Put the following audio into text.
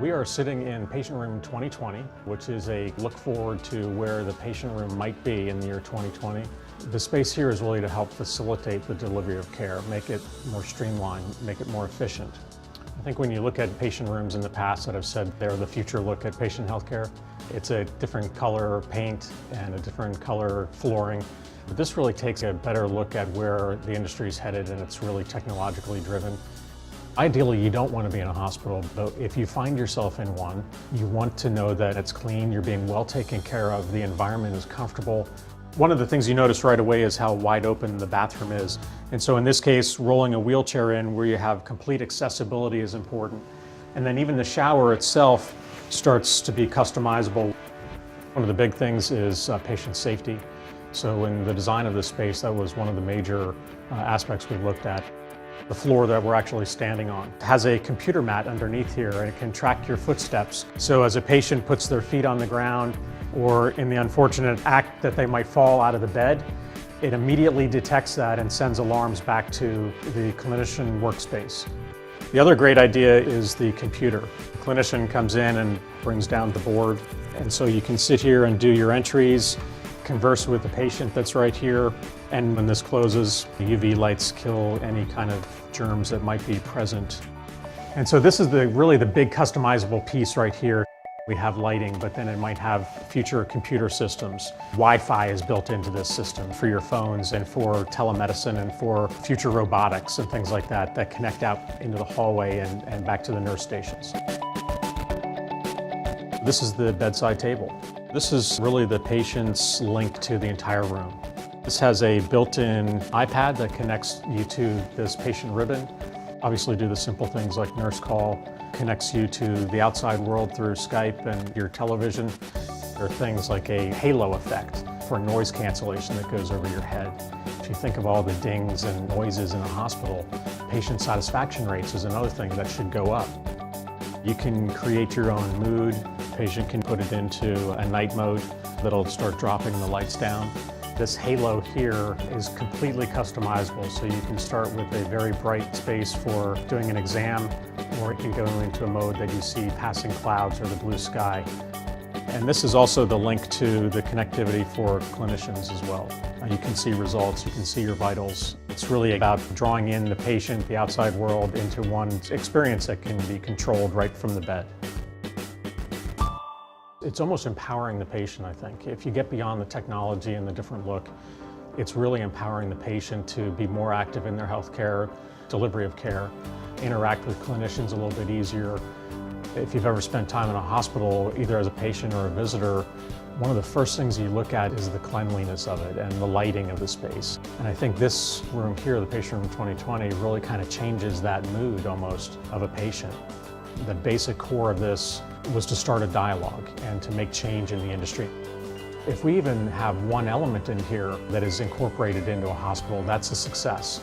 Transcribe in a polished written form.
We are sitting in patient room 2020, which is a look forward to where the patient room might be in the year 2020. The space here is really to help facilitate the delivery of care, make it more streamlined, make it more efficient. I think when you look at patient rooms in the past that have said they're the future look at patient healthcare, it's a different color paint and a different color flooring. But this really takes a better look at where the industry is headed, and it's really technologically driven. Ideally, you don't want to be in a hospital, but if you find yourself in one, you want to know that it's clean, you're being well taken care of, the environment is comfortable. One of the things you notice right away is how wide open the bathroom is. And so in this case, rolling a wheelchair in where you have complete accessibility is important. And then even the shower itself starts to be customizable. One of the big things is patient safety. So in the design of this space, that was one of the major aspects we looked at. The floor that we're actually standing on has a computer mat underneath here, and it can track your footsteps. So as a patient puts their feet on the ground, or in the unfortunate act that they might fall out of the bed, it immediately detects that and sends alarms back to the clinician workspace. The other great idea is the computer. The clinician comes in and brings down the board, and so you can sit here and do your entries, converse with the patient that's right here, and when this closes, the UV lights kill any kind of germs that might be present. And so this is really the big customizable piece right here. We have lighting, but then it might have future computer systems. Wi-Fi is built into this system for your phones and for telemedicine and for future robotics and things like that that connect out into the hallway and back to the nurse stations. This is the bedside table. This is really the patient's link to the entire room. This has a built-in iPad that connects you to this patient ribbon. Obviously do the simple things like nurse call, connects you to the outside world through Skype and your television. There are things like a halo effect for noise cancellation that goes over your head. If you think of all the dings and noises in a hospital, patient satisfaction rates is another thing that should go up. You can create your own mood. The patient can put it into a night mode that'll start dropping the lights down. This halo here is completely customizable, so you can start with a very bright space for doing an exam, or it can go into a mode that you see passing clouds or the blue sky. And this is also the link to the connectivity for clinicians as well. You can see results, you can see your vitals. It's really about drawing in the patient, the outside world, into one experience that can be controlled right from the bed. It's almost empowering the patient, I think. If you get beyond the technology and the different look, it's really empowering the patient to be more active in their healthcare, delivery of care, interact with clinicians a little bit easier. If you've ever spent time in a hospital, either as a patient or a visitor, one of the first things you look at is the cleanliness of it and the lighting of the space. And I think this room here, the patient room 2020, really kind of changes that mood almost of a patient. The basic core of this was to start a dialogue and to make change in the industry. If we even have one element in here that is incorporated into a hospital, that's a success.